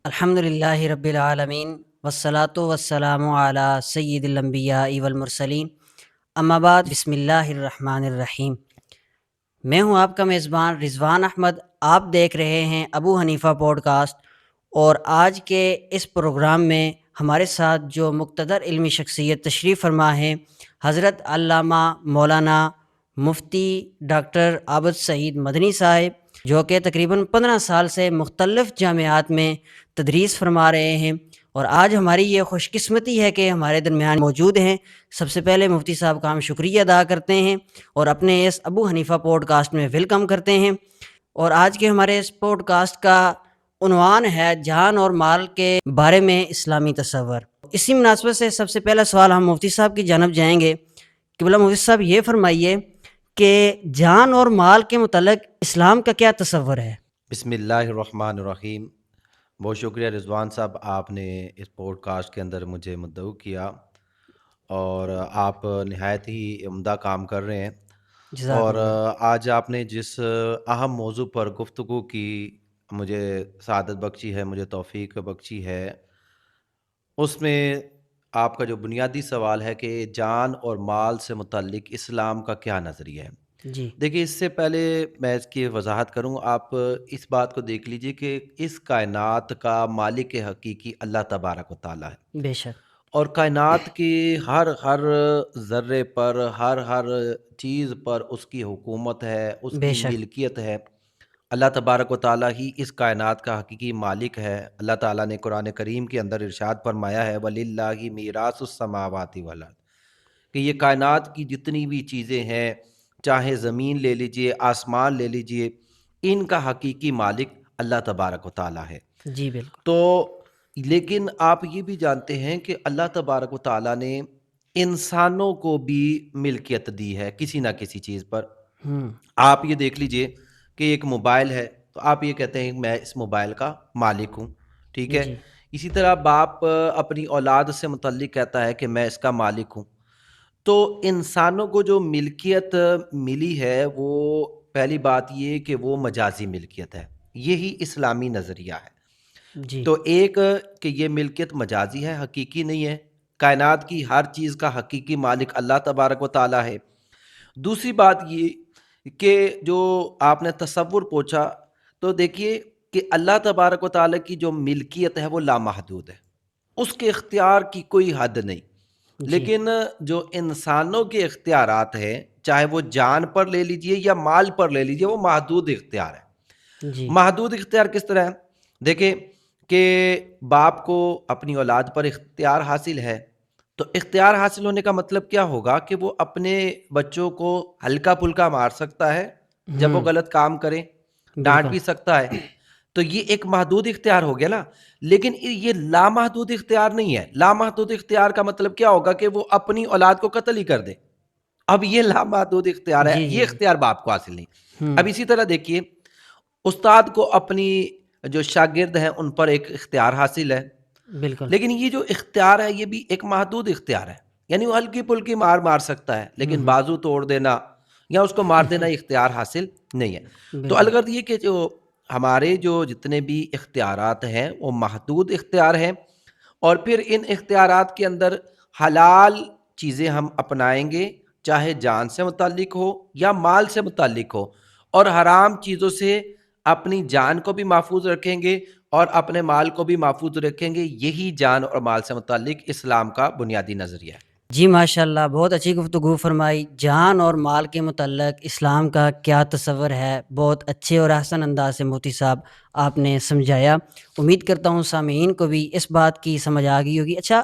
الحمدللہ رب العالمین والصلاة والسلام علی سید الانبیاء والمرسلین، اما بعد، بسم اللہ الرحمن الرحیم۔ میں ہوں آپ کا میزبان رضوان احمد۔ آپ دیکھ رہے ہیں ابو حنیفہ پوڈ کاسٹ، اور آج کے اس پروگرام میں ہمارے ساتھ جو مقتدر علمی شخصیت تشریف فرما ہے، حضرت علامہ مولانا مفتی ڈاکٹر عابد سعید مدنی صاحب، جو کہ تقریباً 15 سال سے مختلف جامعات میں تدریس فرما رہے ہیں، اور آج ہماری یہ خوش قسمتی ہے کہ ہمارے درمیان موجود ہیں۔ سب سے پہلے مفتی صاحب کا ہم شکریہ ادا کرتے ہیں اور اپنے اس ابو حنیفہ پوڈ کاسٹ میں ویلکم کرتے ہیں۔ اور آج کے ہمارے اس پوڈ کاسٹ کا عنوان ہے جان اور مال کے بارے میں اسلامی تصور۔ اسی مناسبت سے سب سے پہلا سوال ہم مفتی صاحب کی جانب جائیں گے کہ بلا مفتی صاحب یہ فرمائیے کہ جان اور مال کے متعلق اسلام کا کیا تصور ہے؟ بسم اللہ الرحمن الرحیم۔ بہت شکریہ رضوان صاحب، آپ نے اس پوڈ کاسٹ کے اندر مجھے مدعو کیا، اور آپ نہایت ہی عمدہ کام کر رہے ہیں۔ جزاکم اور اللہ۔ آج آپ نے جس اہم موضوع پر گفتگو کی، مجھے سعادت بخشی ہے، مجھے توفیق بخشی ہے، اس میں آپ کا جو بنیادی سوال ہے کہ جان اور مال سے متعلق اسلام کا کیا نظریہ ہے۔ جی دیکھیے، اس سے پہلے میں اس کی وضاحت کروں، آپ اس بات کو دیکھ لیجئے کہ اس کائنات کا مالک حقیقی اللہ تبارک و تعالیٰ ہے، بے شک۔ اور کائنات کی ہر ذرے پر، ہر چیز پر اس کی حکومت ہے، اس بے کی شک۔ ملکیت ہے۔ اللہ تبارک و تعالیٰ ہی اس کائنات کا حقیقی مالک ہے۔ اللہ تعالیٰ نے قرآن کریم کے اندر ارشاد فرمایا ہے وَلِلَّهِ مِيرَاثُ السَّمَاوَاتِ وَالْأَرْضِ، کہ یہ کائنات کی جتنی بھی چیزیں ہیں، چاہے زمین لے لیجئے، آسمان لے لیجئے، ان کا حقیقی مالک اللہ تبارک و تعالیٰ ہے۔ جی بالکل۔ تو لیکن آپ یہ بھی جانتے ہیں کہ اللہ تبارک و تعالیٰ نے انسانوں کو بھی ملکیت دی ہے کسی نہ کسی چیز پر۔ آپ یہ دیکھ لیجئے کہ ایک موبائل ہے، تو آپ یہ کہتے ہیں کہ میں اس موبائل کا مالک ہوں، ٹھیک ہے۔ جی اسی طرح باپ اپنی اولاد سے متعلق کہتا ہے کہ میں اس کا مالک ہوں۔ تو انسانوں کو جو ملکیت ملی ہے، وہ پہلی بات یہ کہ وہ مجازی ملکیت ہے، یہی اسلامی نظریہ ہے۔ جی تو ایک کہ یہ ملکیت مجازی ہے، حقیقی نہیں ہے۔ کائنات کی ہر چیز کا حقیقی مالک اللہ تبارک و تعالیٰ ہے۔ دوسری بات یہ کہ جو آپ نے تصور پوچھا، تو دیکھیے کہ اللہ تبارک و تعالیٰ کی جو ملکیت ہے وہ لامحدود ہے، اس کے اختیار کی کوئی حد نہیں۔ جی لیکن جو انسانوں کے اختیارات ہیں، چاہے وہ جان پر لے لیجئے یا مال پر لے لیجئے، وہ محدود اختیار ہے۔ جی محدود اختیار کس طرح ہے؟ دیکھیں کہ باپ کو اپنی اولاد پر اختیار حاصل ہے، تو اختیار حاصل ہونے کا مطلب کیا ہوگا کہ وہ اپنے بچوں کو ہلکا پھلکا مار سکتا ہے جب وہ غلط کام کریں، ڈانٹ بالکل۔ بھی سکتا ہے۔ تو یہ ایک محدود اختیار ہو گیا نا۔ لیکن یہ لامحدود اختیار نہیں ہے۔ لامحدود اختیار کا مطلب کیا ہوگا کہ وہ اپنی اولاد کو قتل ہی کر دے۔ اب یہ لامحدود اختیار ہے، جی یہ جی جی۔ اختیار باپ کو حاصل نہیں۔ اب اسی طرح دیکھیے، استاد کو اپنی جو شاگرد ہیں ان پر ایک اختیار حاصل ہے، بالکل۔ لیکن یہ جو اختیار ہے یہ بھی ایک محدود اختیار ہے، یعنی وہ ہلکی پھلکی مار سکتا ہے، لیکن بازو توڑ دینا یا اس کو مار دینا اختیار حاصل نہیں ہے۔ تو بالکل۔ الغرض یہ کہ جو ہمارے جو جتنے بھی اختیارات ہیں وہ محدود اختیار ہیں، اور پھر ان اختیارات کے اندر حلال چیزیں ہم اپنائیں گے، چاہے جان سے متعلق ہو یا مال سے متعلق ہو، اور حرام چیزوں سے اپنی جان کو بھی محفوظ رکھیں گے اور اپنے مال کو بھی محفوظ رکھیں گے۔ یہی جان اور مال سے متعلق اسلام کا بنیادی نظریہ ہے۔ جی ماشاء اللہ، بہت اچھی گفتگو فرمائی۔ جان اور مال کے متعلق اسلام کا کیا تصور ہے، بہت اچھے اور احسن انداز سے مفتی صاحب آپ نے سمجھایا۔ امید کرتا ہوں سامعین کو بھی اس بات کی سمجھ آ گئی ہوگی۔ اچھا،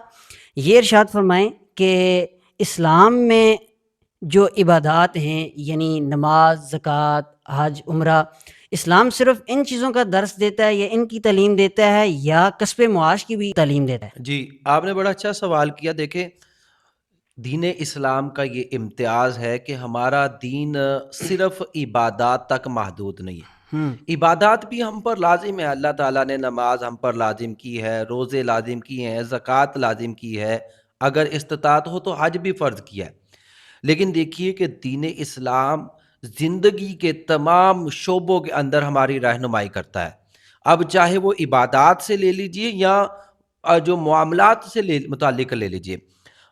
یہ ارشاد فرمائیں کہ اسلام میں جو عبادات ہیں، یعنی نماز، زکوٰۃ، حج، عمرہ، اسلام صرف ان چیزوں کا درس دیتا ہے یا ان کی تعلیم دیتا ہے، یا کسب معاش کی بھی تعلیم دیتا ہے؟ جی، آپ نے بڑا اچھا سوال کیا۔ دیکھیں، دین اسلام کا یہ امتیاز ہے کہ ہمارا دین صرف عبادات تک محدود نہیں ہے۔ عبادات بھی ہم پر لازم ہے، اللہ تعالیٰ نے نماز ہم پر لازم کی ہے، روزے لازم کیے ہیں، زکوٰۃ لازم کی ہے، اگر استطاعت ہو تو حج بھی فرض کیا ہے۔ لیکن دیکھیے کہ دین اسلام زندگی کے تمام شعبوں کے اندر ہماری رہنمائی کرتا ہے۔ اب چاہے وہ عبادات سے لے لیجئے یا جو معاملات سے متعلق لے لیجئے.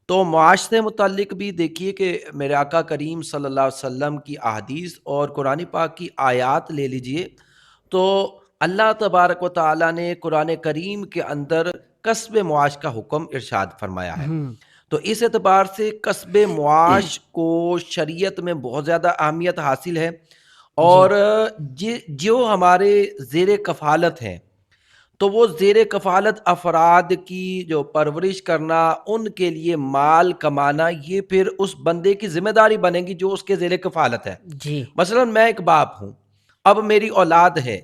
تو معاش سے متعلق بھی دیکھیے کہ میرے آقا کریم صلی اللہ علیہ وسلم کی احادیث اور قرآن پاک کی آیات لے لیجئے تو اللہ تبارک و تعالیٰ نے قرآن کریم کے اندر کسب معاش کا حکم ارشاد فرمایا ہے. تو اس اعتبار سے کسب معاش کو شریعت میں بہت زیادہ اہمیت حاصل ہے. اور جو ہمارے زیر کفالت ہیں تو وہ زیر کفالت افراد کی جو پرورش کرنا، ان کے لیے مال کمانا، یہ پھر اس بندے کی ذمہ داری بنے گی جو اس کے زیر کفالت ہے. مثلا میں ایک باپ ہوں، اب میری اولاد ہے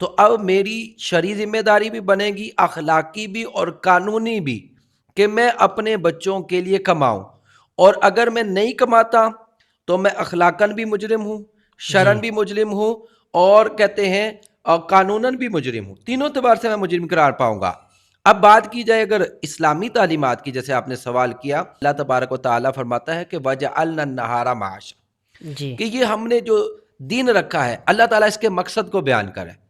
تو اب میری شرعی ذمہ داری بھی بنے گی، اخلاقی بھی اور قانونی بھی، کہ میں اپنے بچوں کے لیے کماؤں. اور اگر میں نہیں کماتا تو میں اخلاقاً بھی مجرم ہوں، شرعاً بھی مجرم ہوں، اور کہتے ہیں قانوناً بھی مجرم ہوں. تینوں اعتبار سے میں مجرم قرار پاؤں گا. اب بات کی جائے اگر اسلامی تعلیمات کی، جیسے آپ نے سوال کیا، اللہ تبارک و تعالیٰ فرماتا ہے کہ وَجَعَلْنَا النَّهَارَ مَعَاشًا، کہ یہ ہم نے جو دن رکھا ہے، اللہ تعالیٰ اس کے مقصد کو بیان کرے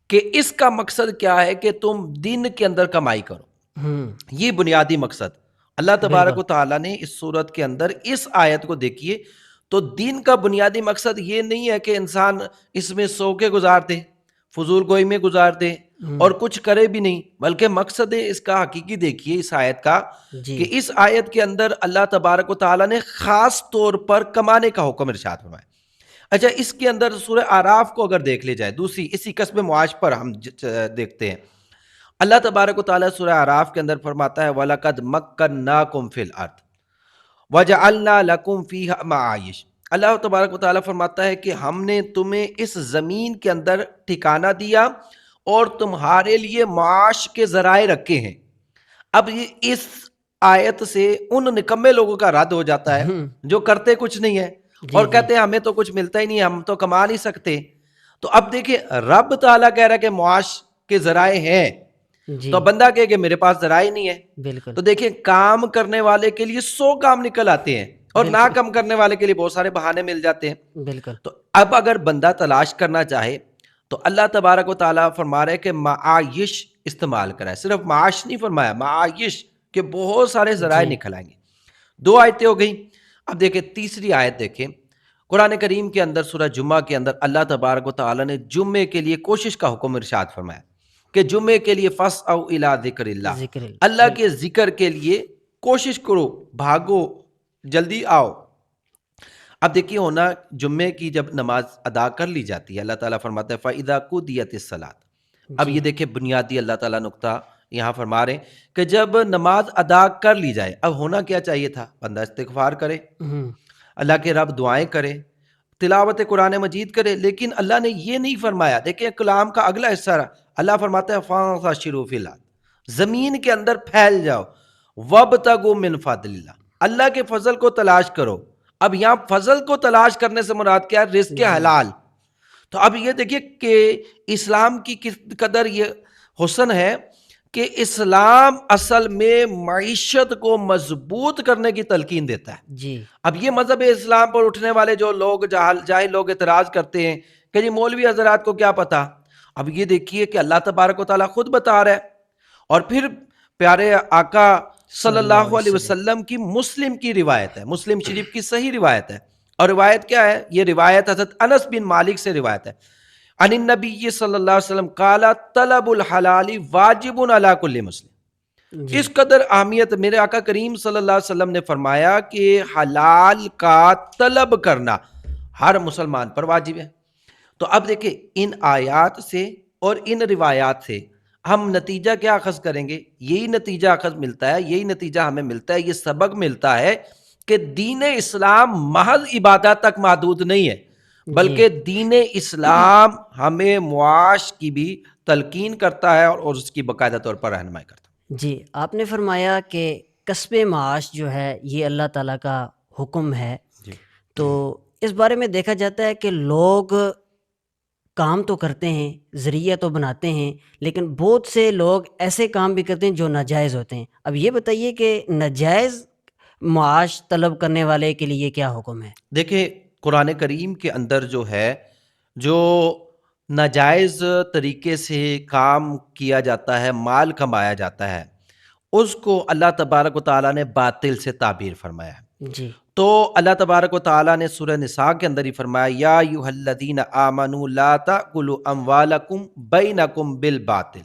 کہ اس کا مقصد کیا ہے کہ تم دن کے اندر کمائی کرو. یہ بنیادی مقصد اللہ تبارک و تعالیٰ نے اس صورت کے اندر اس آیت کو دیکھیے تو دین کا بنیادی مقصد یہ نہیں ہے کہ انسان اس میں سو کے گزار دے، فضول گوئی میں گزار دے اور کچھ کرے بھی نہیں، بلکہ مقصد اس کا حقیقی دیکھیے اس آیت کا کہ اس آیت کے اندر اللہ تبارک و تعالیٰ نے خاص طور پر کمانے کا حکم ارشاد فرمایا. اچھا، اس کے اندر سورہ اعراف کو اگر دیکھ لی جائے، دوسری اسی کسب معاش پر ہم دیکھتے ہیں، اللہ تبارک و تعالیٰ سورہ اعراف کے اندر فرماتا ہے وَلَقَدْ مَكَّنَّاكُمْ فِي الْأَرْضِ وَجَعَلْنَا لَكُمْ فِيهَا مَعَايِشَ. اللہ تبارک و تعالیٰ فرماتا ہے کہ ہم نے تمہیں اس زمین کے اندر ٹھکانہ دیا اور تمہارے لیے معاش کے ذرائع رکھے ہیں. اب یہ اس آیت سے ان نکمے لوگوں کا رد ہو جاتا ہے جو کرتے کچھ نہیں ہے اور کہتے ہیں ہمیں تو کچھ ملتا ہی نہیں، ہم تو کما نہیں سکتے. تو اب دیکھیں رب تعالیٰ کہہ رہا ہے کہ معاش کے ذرائع ہیں، تو بندہ کہے کہ میرے پاس ذرائع نہیں ہے. تو دیکھیں کام کرنے والے کے لیے 100 کام نکل آتے ہیں اور نہ کم کرنے والے کے لیے بہت سارے بہانے مل جاتے ہیں. تو اب اگر بندہ تلاش کرنا چاہے تو اللہ تبارک و تعالیٰ فرما رہے کہ معاش استعمال کرائے. صرف معاش نہیں فرمایا، معاش کے بہت سارے ذرائع نکل آئیں گے. 2 آیتیں ہو گئیں. اب دیکھیں تیسری آیت دیکھیں قرآن کریم کے اندر سورہ جمعہ کے اندر اللہ تبارک و تعالیٰ نے جمعے کے لیے کوشش کا حکم ارشاد فرمایا کہ جمعے کے لیے فَاسْعَوْا إِلَىٰ ذِكْرِ اللَّهِ، اللہ کے ذکر کے لیے کوشش کرو، بھاگو، جلدی آؤ. اب دیکھیے ہونا جمعے کی جب نماز ادا کر لی جاتی ہے، اللہ تعالیٰ فرماتا ہے فَإِذَا قُضِيَتِ الصَّلَاةُ. اب یہ دیکھیں بنیادی اللہ تعالیٰ نقطہ یہاں فرما رہے ہیں کہ جب نماز ادا کر لی جائے، اب ہونا کیا چاہیے تھا؟ بندہ استغفار کرے، اللہ کے رب دعائیں کرے، تلاوت قرآن مجید کرے. لیکن اللہ نے یہ نہیں فرمایا. دیکھیں کلام کا اگلا حصہ رہا، اللہ فرماتا ہے فَانتَشِرُوا فِي الْأَرْضِ، زمین کے اندر پھیل جاؤ، وَابْتَغُوا مِن فَضْلِ اللَّهِ، اللہ کے فضل کو تلاش کرو. اب یہاں فضل کو تلاش کرنے سے مراد کیا ہے؟ رزق حلال. تو اب یہ دیکھیے کہ اسلام کی کس قدر یہ حسن ہے کہ اسلام اصل میں معیشت کو مضبوط کرنے کی تلقین دیتا ہے. اب یہ مذہب اسلام پر اٹھنے والے جو لوگ جاہل لوگ اعتراض کرتے ہیں کہ جی مولوی حضرات کو کیا پتا. اب یہ دیکھیے کہ اللہ تبارک و تعالیٰ خود بتا رہا ہے اور پھر پیارے آقا صلی اللہ علیہ وسلم کی مسلم کی روایت ہے، مسلم شریف کی صحیح روایت ہے. اور روایت کیا ہے؟ یہ روایت حضرت انس بن مالک سے روایت ہے. عن النبی صلی اللہ علیہ وسلم قال طلب الحلال واجب علی کل مسلم. اس قدر اہمیت میرے آقا کریم صلی اللہ علیہ وسلم نے فرمایا کہ حلال کا طلب کرنا ہر مسلمان پر واجب ہے. تو اب دیکھیں ان آیات سے اور ان روایات سے ہم نتیجہ کیا اخذ کریں گے؟ یہی نتیجہ اخذ ملتا ہے، یہی نتیجہ ہمیں ملتا ہے، یہ سبق ملتا ہے کہ دین اسلام محض عبادت تک محدود نہیں ہے، بلکہ دین اسلام ہمیں معاش کی بھی تلقین کرتا ہے اور اس کی باقاعدہ طور پر رہنمائی کرتا ہے. جی، آپ نے فرمایا کہ کسب معاش جو ہے یہ اللہ تعالیٰ کا حکم ہے. تو اس بارے میں دیکھا جاتا ہے کہ لوگ کام تو کرتے ہیں، ذریعہ تو بناتے ہیں، لیکن بہت سے لوگ ایسے کام بھی کرتے ہیں جو ناجائز ہوتے ہیں. اب یہ بتائیے کہ ناجائز معاش طلب کرنے والے کے لیے کیا حکم ہے؟ دیکھیں قرآن کریم کے اندر جو ہے جو ناجائز طریقے سے کام کیا جاتا ہے، مال کمایا جاتا ہے، اس کو اللہ تبارک و تعالیٰ نے باطل سے تعبیر فرمایا ہے۔ جی تو اللہ تبارک و تعالیٰ نے سورہ نساء کے اندر ہی فرمایا یا ایھا الذین آمنوا لا تأکلوا اموالکم بینکم بالباطل،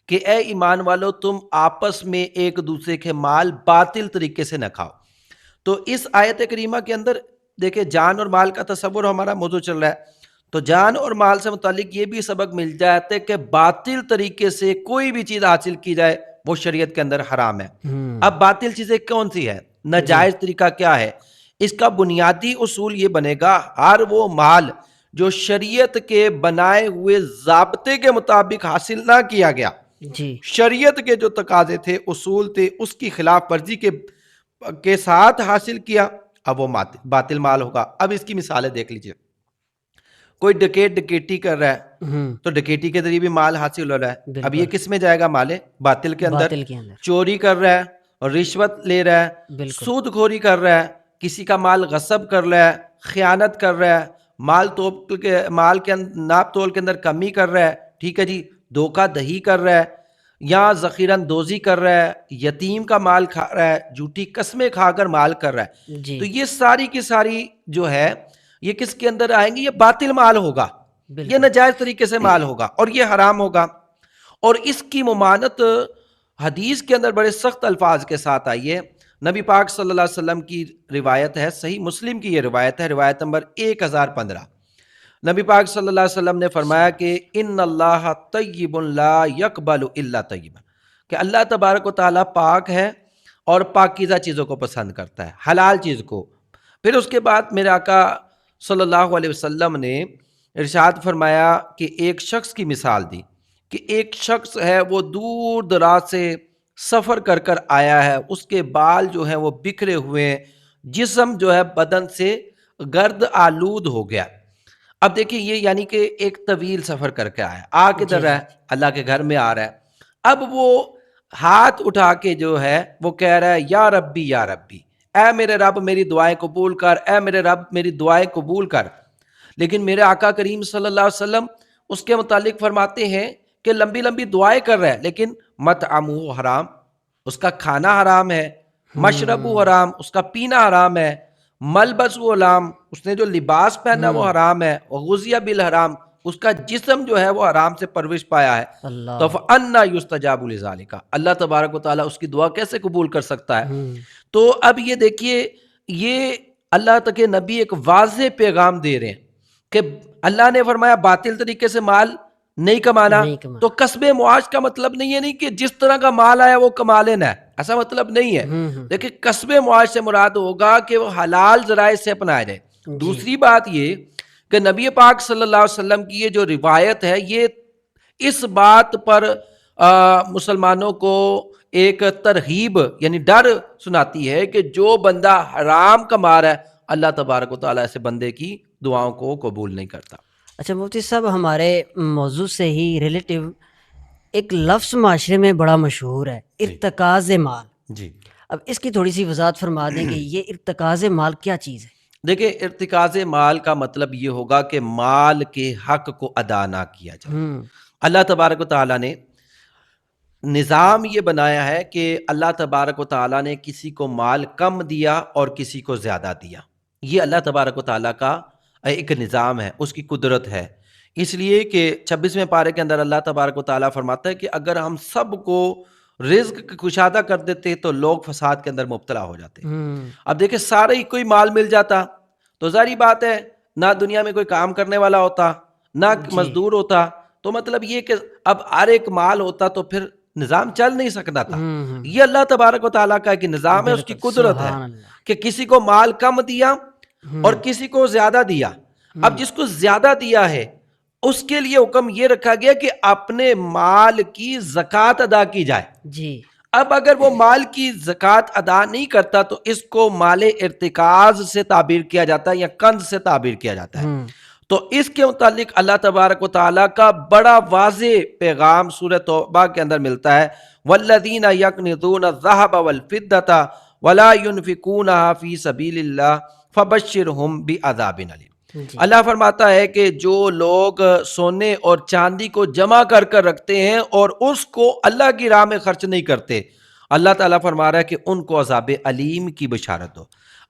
کہ اے ایمان والو تم آپس میں ایک دوسرے کے مال باطل طریقے سے نہ کھاؤ۔ تو اس آیت کریمہ کے اندر دیکھیں جان اور مال کا تصور ہمارا موضوع چل رہا ہے، تو جان اور مال سے متعلق یہ بھی سبق مل جاتا ہے کہ باطل طریقے سے کوئی بھی چیز حاصل کی جائے وہ شریعت کے اندر حرام ہے۔ اب باطل چیزیں کون سی ہے، ناجائز طریقہ کیا ہے؟ اس کا بنیادی اصول یہ بنے گا ہر وہ مال جو شریعت کے بنائے ہوئے ضابطے کے مطابق حاصل نہ کیا گیا، جی شریعت کے جو تقاضے تھے اصول تھے اس کی خلاف ورزی کے ساتھ حاصل کیا، اب وہ باطل مال ہوگا۔ اب اس کی مثالیں دیکھ لیجئے، کوئی ڈکیٹ ڈکیٹی کر رہا ہے تو ڈکیٹی کے ذریعے بھی مال حاصل ہو رہا ہے، اب یہ کس میں جائے گا؟ مال باطل کے اندر۔ باطل کے اندر چوری کر رہا ہے اور رشوت لے رہا ہے، بالکل سود کھوری کر رہا ہے، کسی کا مال غصب کر رہا ہے، خیانت کر رہا ہے، مال کے ناپ تول کے اندر کمی کر رہا ہے، ٹھیک ہے جی، دھوکہ دہی کر رہا ہے، یا ذخیرہ اندوزی کر رہا ہے، یتیم کا مال کھا رہا ہے، جھوٹی قسمیں کھا کر مال کر رہا ہے، جی تو یہ ساری کی ساری جو ہے یہ کس کے اندر آئیں گے؟ یہ باطل مال ہوگا، یہ بالکل ناجائز طریقے سے مال ہوگا اور یہ حرام ہوگا۔ اور اس کی ممانت حدیث کے اندر بڑے سخت الفاظ کے ساتھ آئی ہے۔ نبی پاک صلی اللہ علیہ وسلم کی روایت ہے، صحیح مسلم کی یہ روایت ہے، روایت نمبر 1015۔ نبی پاک صلی اللہ علیہ وسلم نے فرمایا کہ ان اللہ طیب لا یقبل الا طیبا، کہ اللہ تبارک و تعالیٰ پاک ہے اور پاکیزہ چیزوں کو پسند کرتا ہے، حلال چیز کو۔ پھر اس کے بعد میرے آقا صلی اللہ علیہ وسلم نے ارشاد فرمایا کہ ایک شخص کی مثال دی کہ ایک شخص ہے وہ دور دراز سے سفر کر کر آیا ہے، اس کے بال جو ہیں وہ بکھرے ہوئے ہیں، جسم جو ہے بدن سے گرد آلود ہو گیا۔ اب دیکھیں یہ یعنی کہ ایک طویل سفر کر کے آیا، آ کدھر جی رہا ہے؟ اللہ کے گھر میں آ رہا ہے۔ اب وہ ہاتھ اٹھا کے جو ہے وہ کہہ رہا ہے یا ربی یا ربی، اے میرے رب میری دعائیں قبول کر، اے میرے رب میری دعائیں قبول کر۔ لیکن میرے آقا کریم صلی اللہ علیہ وسلم اس کے متعلق فرماتے ہیں کہ لمبی لمبی دعائیں کر رہا ہے لیکن مطعمہ حرام، اس کا کھانا حرام ہے، مشرب حرام، اس کا پینا حرام ہے، ملبس حرام، اس نے جو لباس پہنا وہ حرام ہے، وغذی بالحرام، اس کا جسم جو ہے وہ حرام سے پرورش پایا ہے، اللہ تو فَأَنَّا يُسْتَجَابُ لِذَلِكَ، اللہ تبارک و تعالیٰ اس کی دعا کیسے قبول کر سکتا ہے؟ تو اب یہ دیکھیے یہ اللہ تک کے نبی ایک واضح پیغام دے رہے ہیں کہ اللہ نے فرمایا باطل طریقے سے مال نہیں کمانا، تو کسب معاش کا مطلب نہیں ہے نہیں کہ جس طرح کا مال آیا وہ کما لینا ہے، ایسا مطلب نہیں ہے۔ دیکھیں کسب معاش سے مراد ہوگا کہ وہ حلال ذرائع سے اپنایا جائے۔ دوسری بات یہ کہ نبی پاک صلی اللہ علیہ وسلم کی یہ جو روایت ہے یہ اس بات پر مسلمانوں کو ایک ترغیب یعنی ڈر سناتی ہے کہ جو بندہ حرام کما رہا ہے اللہ تبارک و تعالیٰ ایسے بندے کی دعاؤں کو قبول نہیں کرتا۔ اچھا مفتی صاحب، ہمارے موضوع سے ہی ریلیٹیو ایک لفظ معاشرے میں بڑا مشہور ہے، ارتکاز مال۔ جی، اب اس کی تھوڑی سی وضاحت فرما دیں کہ یہ ارتکاز مال کیا چیز ہے؟ دیکھیں ارتکاز مال کا مطلب یہ ہوگا کہ مال کے حق کو ادا نہ کیا جائے۔ اللہ تبارک و تعالیٰ نے نظام یہ بنایا ہے کہ اللہ تبارک و تعالیٰ نے کسی کو مال کم دیا اور کسی کو زیادہ دیا، یہ اللہ تبارک و تعالیٰ کا ایک نظام ہے، اس کی قدرت ہے۔ اس لیے کہ 26ویں پارے کے اندر اللہ تبارک و تعالیٰ فرماتا ہے کہ اگر ہم سب کو رزق کشادہ کر دیتے تو لوگ فساد کے اندر مبتلا ہو جاتے۔ اب دیکھیں سارے ہی کوئی مال مل جاتا تو ظاہری بات ہے نہ دنیا میں کوئی کام کرنے والا ہوتا نہ مزدور ہوتا، تو مطلب یہ کہ اب ہر ایک مال ہوتا تو پھر نظام چل نہیں سکتا تھا۔ یہ اللہ تبارک و تعالیٰ کا ایک نظام ہے، اس کی قدرت ہے کہ کسی کو مال کم دیا اور کسی کو زیادہ دیا۔ اب جس کو زیادہ دیا ہے اس کے لیے حکم یہ رکھا گیا کہ اپنے مال کی زکوٰۃ ادا کی جائے۔ جی، اب اگر وہ مال کی زکوٰۃ ادا نہیں کرتا تو اس کو مال ارتکاز سے تعبیر کیا جاتا ہے یا کنز سے تعبیر کیا جاتا ہے۔ تو اس کے متعلق اللہ تبارک و تعالیٰ کا بڑا واضح پیغام سورہ توبہ کے اندر ملتا ہے، والذین یکنزون الذھب والفضة ولا ينفقونها فی سبیل اللہ فبشرہم بعذاب علیم۔ جی اللہ فرماتا ہے کہ جو لوگ سونے اور چاندی کو جمع کر کر رکھتے ہیں اور اس کو اللہ کی راہ میں خرچ نہیں کرتے، اللہ تعالیٰ فرما رہا ہے کہ ان کو عذاب علیم کی بشارت ہو۔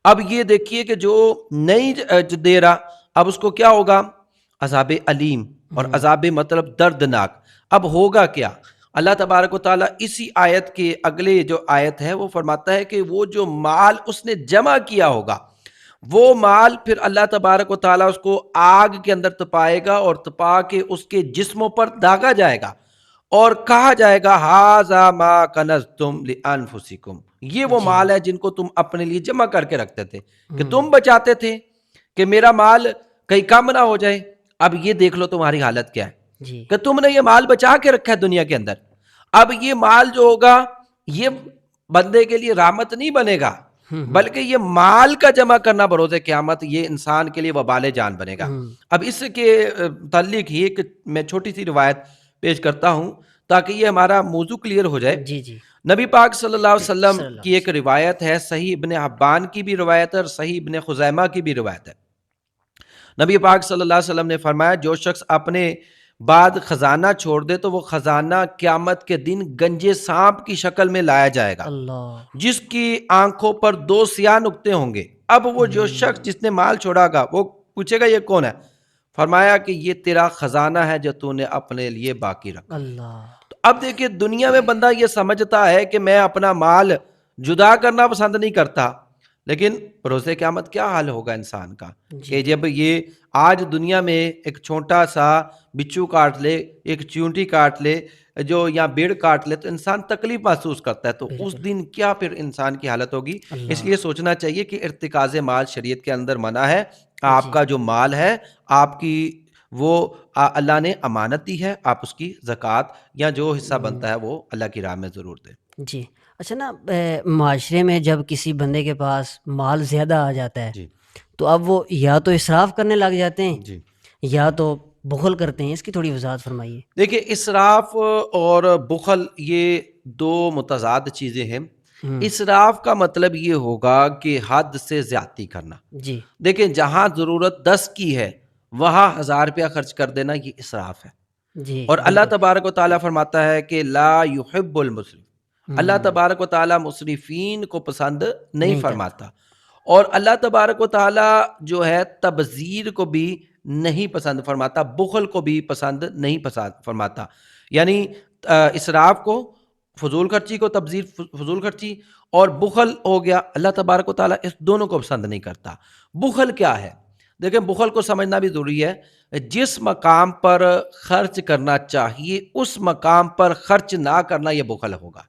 اب یہ دیکھیے کہ جو نہیں جو دے رہا، اب اس کو کیا ہوگا؟ عذاب علیم، اور عذاب مطلب دردناک۔ اب ہوگا کیا؟ اللہ تبارک و تعالیٰ اسی آیت کے اگلے جو آیت ہے وہ فرماتا ہے کہ وہ جو مال اس نے جمع کیا ہوگا، وہ مال پھر اللہ تبارک و تعالیٰ اس کو آگ کے اندر تپائے گا، اور تپا کے اس کے جسموں پر داغا جائے گا اور کہا جائے گا ھذا ما کنزتم لانفسکم، یہ وہ جی مال ہے جن کو تم اپنے لیے جمع کر کے رکھتے تھے، کہ تم بچاتے تھے کہ میرا مال کہیں کم نہ ہو جائے۔ اب یہ دیکھ لو تمہاری حالت کیا ہے جی کہ تم نے یہ مال بچا کے رکھا ہے دنیا کے اندر، اب یہ مال جو ہوگا یہ بندے کے لیے رحمت نہیں بنے گا، بلکہ یہ مال کا جمع کرنا بروز قیامت یہ انسان کے لیے وبال جان بنے گا۔ اب اس کے متعلق ہی ایک میں چھوٹی سی روایت پیش کرتا ہوں تاکہ یہ ہمارا موضوع کلیئر ہو جائے۔ جی جی نبی پاک صلی اللہ علیہ وسلم صلی اللہ کی ایک روایت ہے، صحیح ابن حبان کی بھی روایت ہے اور صحیح ابن خزیمہ کی بھی روایت ہے۔ نبی پاک صلی اللہ علیہ وسلم نے فرمایا جو شخص اپنے بعد خزانہ چھوڑ دے تو وہ خزانہ قیامت کے دن گنجے سانپ کی شکل میں لایا جائے گا، اللہ جس کی آنکھوں پر 2 سیاہ نقطے ہوں گے۔ اب وہ جو شخص جس نے مال چھوڑا گا وہ پوچھے گا یہ کون ہے؟ فرمایا کہ یہ تیرا خزانہ ہے جو تو نے اپنے لیے باقی رکھا۔ اللہ تو اب دیکھیے دنیا میں بندہ یہ سمجھتا ہے کہ میں اپنا مال جدا کرنا پسند نہیں کرتا، لیکن روز قیامت کیا حال ہوگا انسان کا کہ جب یہ آج دنیا میں ایک چھوٹا سا بچھو کاٹ لے، ایک چیونٹی کاٹ لے، جو یا بھیڑ کاٹ لے تو انسان تکلیف محسوس کرتا ہے، تو اس دن کیا پھر انسان کی حالت ہوگی۔ اس لیے سوچنا چاہیے کہ ارتکاز مال شریعت کے اندر منع ہے۔ آپ کا جو مال ہے آپ کی وہ اللہ نے امانت دی ہے، آپ اس کی زکوٰۃ یا جو حصہ بنتا ہے وہ اللہ کی راہ میں ضرور دیں۔ جی اچھا نا، معاشرے میں جب کسی بندے کے پاس مال زیادہ آ جاتا ہے جی تو اب وہ یا تو اسراف کرنے لگ جاتے ہیں جی یا تو بخل کرتے ہیں، اس کی تھوڑی وضاحت فرمائیے۔ دیکھیے اسراف اور بخل یہ 2 متضاد چیزیں ہیں۔ اسراف کا مطلب یہ ہوگا کہ حد سے زیادتی کرنا۔ جی دیکھیں جہاں ضرورت 10 کی ہے وہاں 1000 روپیہ خرچ کر دینا یہ اسراف ہے، جی اور اللہ تبارک و تعالیٰ فرماتا ہے کہ لا یحب المسرف، اللہ تبارک و تعالیٰ مسرفین کو پسند نہیں فرماتا، اور اللہ تبارک و تعالیٰ جو ہے تبذیر کو بھی نہیں پسند فرماتا، بخل کو بھی پسند نہیں پسند فرماتا۔ یعنی اسراف کو، فضول خرچی کو، تبذیر فضول خرچی، اور بخل ہو گیا اللہ تبارک و تعالیٰ اس دونوں کو پسند نہیں کرتا۔ بخل کیا ہے؟ دیکھیں بخل کو سمجھنا بھی ضروری ہے۔ جس مقام پر خرچ کرنا چاہیے اس مقام پر خرچ نہ کرنا یہ بخل ہوگا۔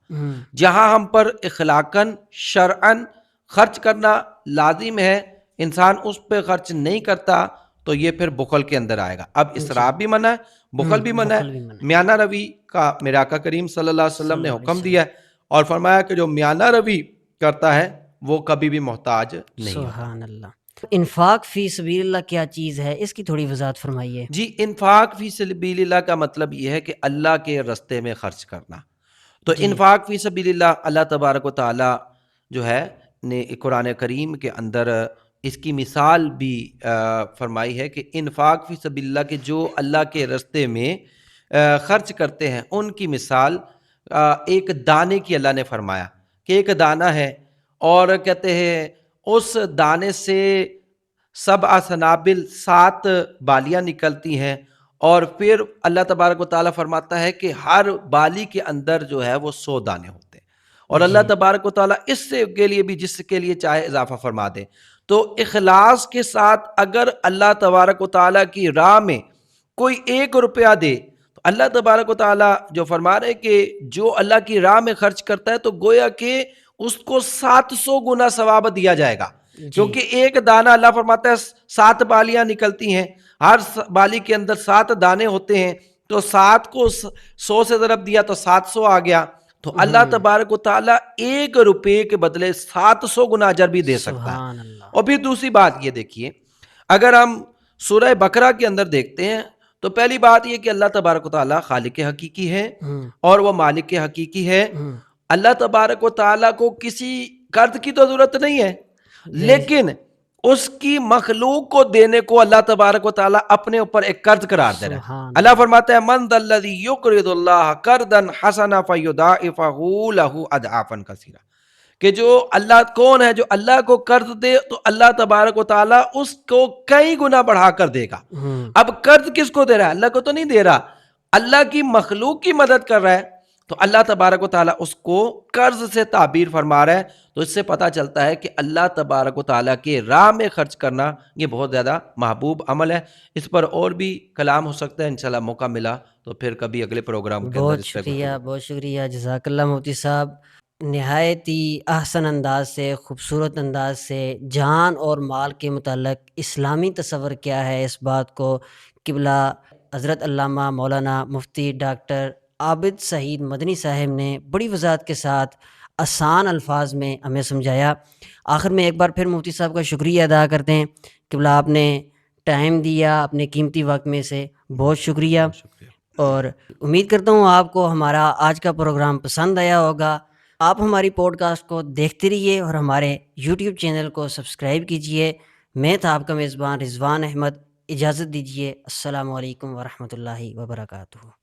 جہاں ہم پر اخلاقاً شرعاً خرچ کرنا لازم ہے انسان اس پہ خرچ نہیں کرتا تو یہ پھر بخل کے اندر آئے گا۔ اب اسراف بھی منع ہے، بخل بھی منع ہے۔ میانہ روی کا میرے آقا کریم صلی اللہ علیہ وسلم نے حکم دیا ہے اور فرمایا کہ جو میانہ روی کرتا ہے وہ کبھی بھی محتاج نہیں ہوتا۔ سبحان اللہ۔ انفاق فی سبیل اللہ کیا چیز ہے، اس کی تھوڑی وضاحت فرمائیے۔ جی انفاق فی سبیل اللہ کا مطلب یہ ہے کہ اللہ کے رستے میں خرچ کرنا۔ تو انفاق فی سبیل اللہ اللہ تبارک و تعالی جو ہے نے قرآن کریم کے اندر اس کی مثال بھی فرمائی ہے کہ انفاق فی سبیل اللہ کے جو اللہ کے رستے میں خرچ کرتے ہیں ان کی مثال ایک دانے کی اللہ نے فرمایا کہ ایک دانہ ہے، اور کہتے ہیں اس دانے سے 7 سنابل 7 بالیاں نکلتی ہیں، اور پھر اللہ تبارک و تعالیٰ فرماتا ہے کہ ہر بالی کے اندر جو ہے وہ 100 دانے ہوتے ہیں، اور اللہ تبارک و تعالیٰ اس سے کے لیے بھی جس کے لیے چاہے اضافہ فرما دے۔ تو اخلاص کے ساتھ اگر اللہ تبارک و تعالیٰ کی راہ میں کوئی 1 روپیہ دے تو اللہ تبارک و تعالیٰ جو فرما رہے کہ جو اللہ کی راہ میں خرچ کرتا ہے تو گویا کہ اس کو 700 گنا ثواب دیا جائے گا، کیونکہ ایک دانہ اللہ فرماتا ہے 7 بالیاں نکلتی ہیں، ہر بالی کے اندر 7 دانے ہوتے ہیں، تو 7 کو 100 سے ضرب دیا تو 700 آ گیا۔ تو اللہ تبارک و تعالیٰ 1 روپے کے بدلے 700 گنا اجر بھی دے سکتا ہے۔ اور پھر دوسری بات یہ دیکھیے، اگر ہم سورہ بقرہ کے اندر دیکھتے ہیں تو پہلی بات یہ کہ اللہ تبارک و تعالیٰ خالق حقیقی ہے اور وہ مالک حقیقی ہے۔ اللہ تبارک و تعالیٰ کو کسی قرض کی تو ضرورت نہیں ہے، لیکن اس کی مخلوق کو دینے کو اللہ تبارک و تعالیٰ اپنے اوپر ایک قرض قرار دے رہا ہے. سبحان اللہ اللہ. فرماتا ہے من ذا الذی یقرض اللہ قرضا حسنا فیضاعفہ لہ اضعافا کثیرا، کہ جو اللہ کون ہے جو اللہ کو قرض دے تو اللہ تبارک و تعالیٰ اس کو کئی گنا بڑھا کر دے گا. اب قرض کس کو دے رہا ہے؟ اللہ کو تو نہیں دے رہا، اللہ کی مخلوق کی مدد کر رہا ہے. تو اللہ تبارک و تعالیٰ اس کو قرض سے تعبیر فرما رہا ہے. تو اس سے پتہ چلتا ہے کہ اللہ تبارک و تعالیٰ کے راہ میں خرچ کرنا یہ بہت زیادہ محبوب عمل ہے. اس پر اور بھی کلام ہو سکتا ہے، انشاءاللہ موقع ملا تو پھر کبھی اگلے پروگرام کے اندر بہت اس پہ شکریہ، گفتگو. بہت شکریہ، جزاک اللہ مفتی صاحب. نہایت ہی احسن انداز سے، خوبصورت انداز سے جان اور مال کے متعلق اسلامی تصور کیا ہے اس بات کو قبلہ حضرت علامہ مولانا مفتی ڈاکٹر عابد سعید مدنی صاحب نے بڑی وضاحت کے ساتھ آسان الفاظ میں ہمیں سمجھایا. آخر میں ایک بار پھر مفتی صاحب کا شکریہ ادا کرتے ہیں. قبلہ آپ نے ٹائم دیا اپنے قیمتی وقت میں سے، بہت شکریہ. بہت شکریہ. اور امید کرتا ہوں آپ کو ہمارا آج کا پروگرام پسند آیا ہوگا. آپ ہماری پوڈ کاسٹ کو دیکھتے رہیے اور ہمارے یوٹیوب چینل کو سبسکرائب کیجیے. میں تھا آپ کا میزبان رضوان احمد. اجازت دیجیے. السلام علیکم ورحمۃ اللہ وبرکاتہ.